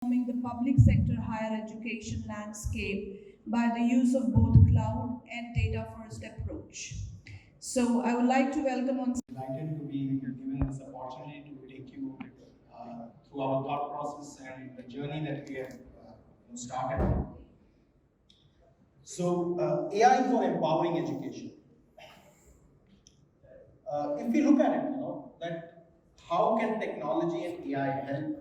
Transforming the public sector higher education landscape by the use of both cloud and data first approach. So I would like to welcome on Delighted to be given this opportunity to take you through our thought process and the journey that we have started. So, AI for empowering education. If we look at it, that how can technology and AI help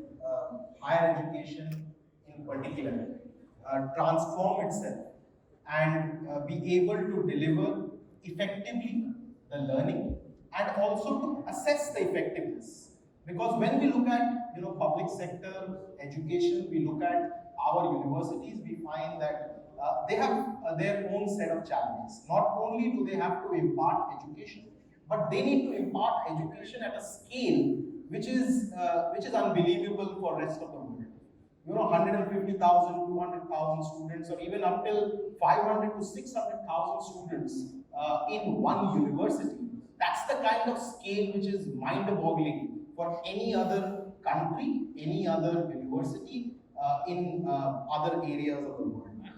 higher education in particular transform itself and be able to deliver effectively the learning and also to assess the effectiveness. Because when we look at public sector education, we look at our universities, we find that they have their own set of challenges. Not only do they have to impart education, but they need to impart education at a scale which is unbelievable for rest of the world. 150,000, 200,000 students, or even up till 500 to 600,000 students in one university. That's the kind of scale which is mind-boggling for any other country, any other university in other areas of the world.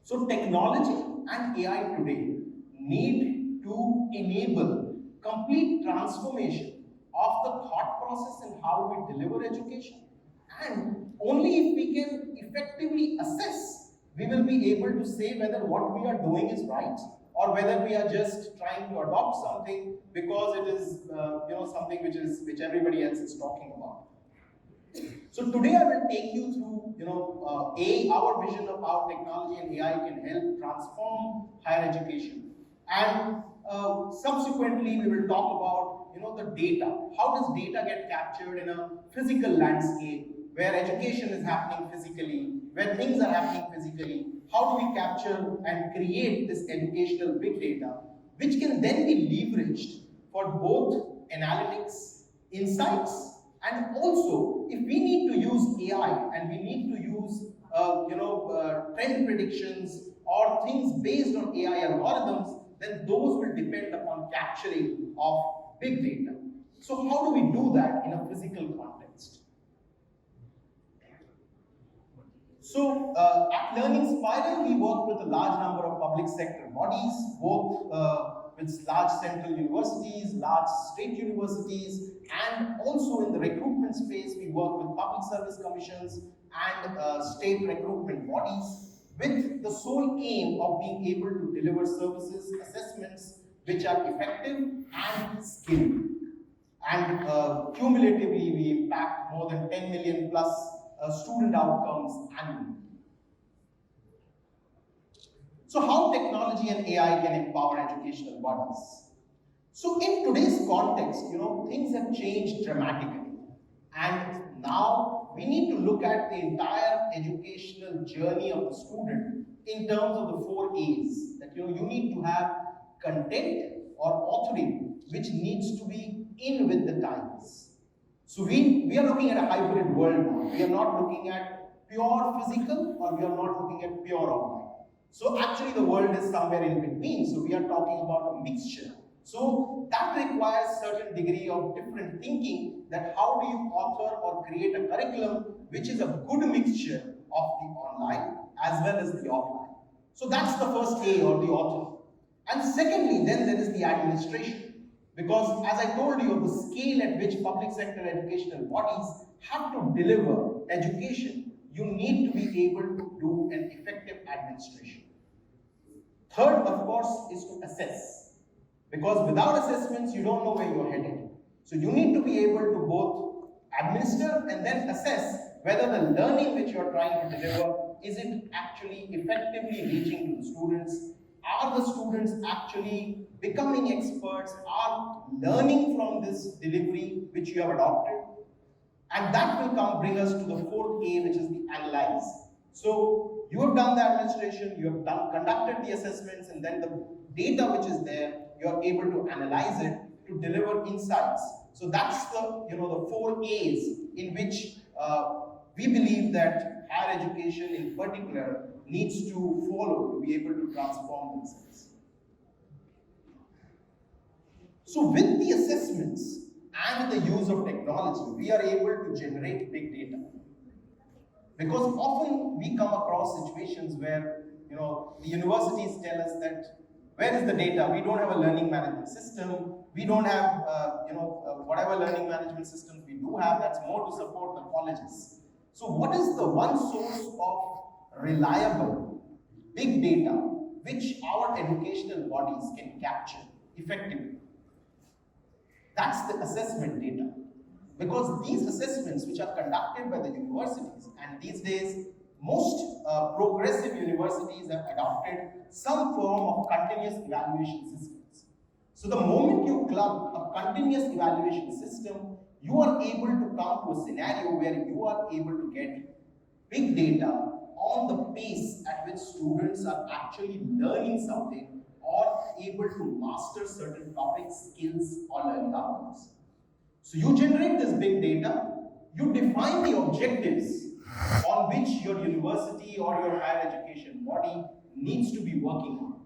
So technology and AI today need to enable complete transformation of the thought process in how we deliver education. And only if we can effectively assess, we will be able to say whether what we are doing is right or whether we are just trying to adopt something because it is something which everybody else is talking about. So today I will take you through, our vision of how technology and AI can help transform higher education, and subsequently we will talk about, the data. How does data get captured in a physical landscape where education is happening physically, where things are happening physically? How do we capture and create this educational big data, which can then be leveraged for both analytics, insights, and also, if we need to use AI and we need to use trend predictions or things based on AI algorithms, then those will depend upon capturing of big data. So how do we do that in a physical context? So at Learning Spiral, we work with a large number of public sector bodies, both with large central universities, large state universities, and also in the recruitment space, we work with public service commissions and state recruitment bodies with the sole aim of being able to deliver services, assessments which are effective and skilled. And cumulatively, we impact more than 10 million plus student outcomes annually. So how technology and AI can empower educational bodies? So in today's context, things have changed dramatically. And now we need to look at the entire educational journey of the student in terms of the 4 A's. That you need to have content or authoring, which needs to be in with the times. So we are looking at a hybrid world now. We are not looking at pure physical or we are not looking at pure online. So actually the world is somewhere in between. So we are talking about a mixture. So that requires certain degree of different thinking, that how do you author or create a curriculum which is a good mixture of the online as well as the offline. So that's the first A, or the author. And secondly, then there is the administration. Because as I told you, the scale at which public sector educational bodies have to deliver education, you need to be able to do an effective administration. Third, of course, is to assess. Because without assessments, you don't know where you're headed. So you need to be able to both administer and then assess whether the learning which you're trying to deliver, is it actually effectively reaching to the students? Are the students actually becoming experts? Are learning from this delivery which you have adopted? And that will bring us to the 4th A, which is the analyze. So you have done the administration, you have conducted the assessments, and then the data which is there, you are able to analyze it to deliver insights. So that's the 4 A's in which we believe that higher education in particular needs to follow to be able to transform themselves. So with the assessments and the use of technology, we are able to generate big data. Because often we come across situations where the universities tell us that where is the data? We don't have a learning management system. We don't have whatever learning management systems we do have. That's more to support the colleges. So what is the one source of reliable big data which our educational bodies can capture effectively? That's the assessment data. Because these assessments, which are conducted by the universities, and these days, most progressive universities have adopted some form of continuous evaluation systems. So the moment you club a continuous evaluation system, you are able to come to a scenario where you are able to get big data on the pace at which students are actually learning something or able to master certain topics, skills, or learning outcomes. So you generate this big data, you define the objectives on which your university or your higher education body needs to be working on.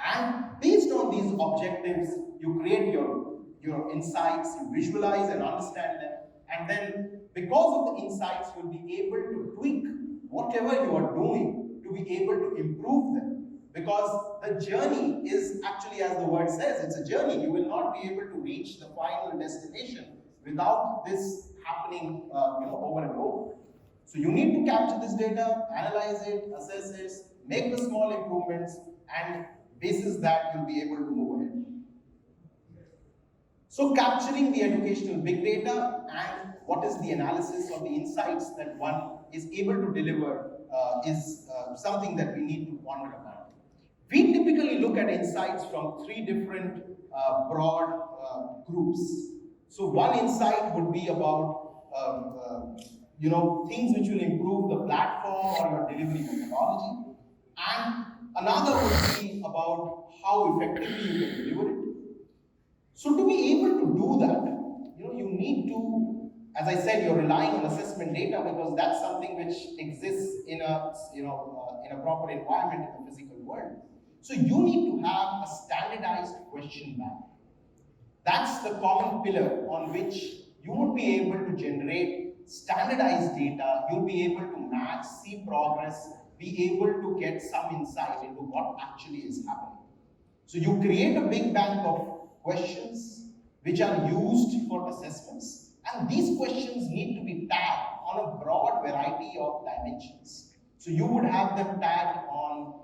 And based on these objectives, you create your insights, you visualize and understand them, and then because of the insights, you'll be able to tweak whatever you are doing to be able to improve them. Because the journey is actually, as the word says, it's a journey. You will not be able to reach the final destination without this happening over and over. So you need to capture this data, analyze it, assess it, make the small improvements, and basis that you'll be able to move ahead. So capturing the educational big data and what is the analysis or the insights that one is able to deliver is something that we need to ponder upon. We typically look at insights from three different broad groups. So one insight would be about things which will improve the platform or your delivery methodology, and another would be about how effectively you can deliver it. So to be able to do that, you need to, as I said, you're relying on assessment data because that's something which exists in a proper environment in the physical world. So you need to have a standardized question bank. That's the common pillar on which you would be able to generate standardized data. You'll be able to match, see progress, be able to get some insight into what actually is happening. So you create a big bank of questions which are used for assessments, and these questions need to be tagged on a broad variety of dimensions. So you would have them tagged on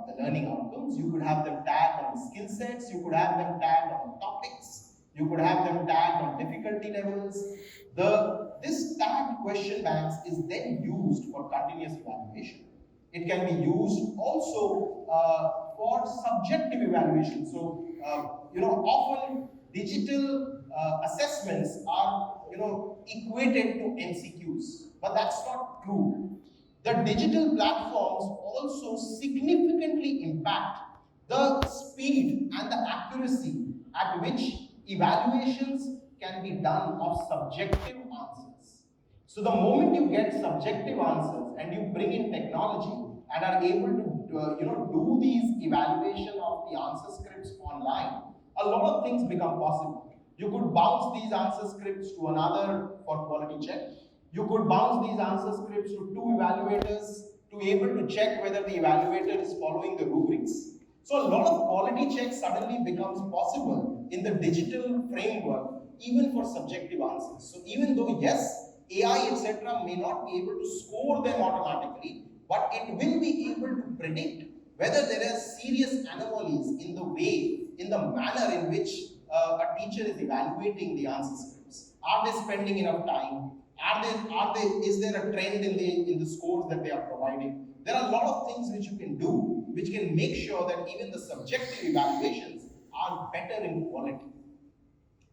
the learning outcomes, you could have them tagged on skill sets, you could have them tagged on topics, you could have them tagged on difficulty levels. This tagged question banks is then used for continuous evaluation. It can be used also for subjective evaluation. So, often digital assessments are, equated to MCQs, but that's not true. The digital platforms also significantly impact the speed and the accuracy at which evaluations can be done of subjective answers. So the moment you get subjective answers and you bring in technology and are able to do these evaluation of the answer scripts online, a lot of things become possible. You could bounce these answer scripts to another for quality check. You could bounce these answer scripts to two evaluators to be able to check whether the evaluator is following the rubrics. So a lot of quality checks suddenly becomes possible in the digital framework, even for subjective answers. So even though, yes, AI, etc. may not be able to score them automatically, but it will be able to predict whether there are serious anomalies in the way, in the manner in which a teacher is evaluating the answer scripts. Are they spending enough time? Is there a trend in the scores that they are providing? There are a lot of things which you can do, which can make sure that even the subjective evaluations are better in quality.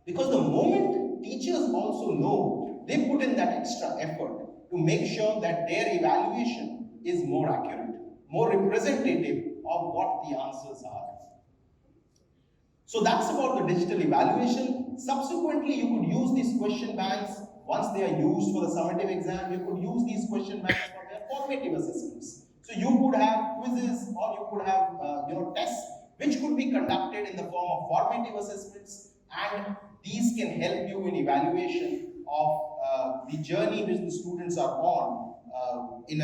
Because the moment teachers also know, they put in that extra effort to make sure that their evaluation is more accurate, more representative of what the answers are. So that's about the digital evaluation. Subsequently, you could use these question banks. Once they are used for the summative exam, you could use these question banks for their formative assessments. So you could have quizzes or you could have tests which could be conducted in the form of formative assessments, and these can help you in evaluation of the journey which the students are on in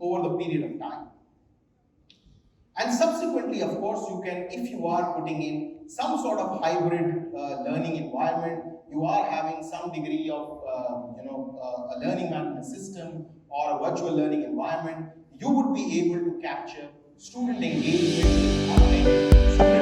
over the period of time. And subsequently, of course, you can, if you are putting in some sort of hybrid learning environment, you are having some degree of a learning management system or a virtual learning environment, you would be able to capture student engagement, student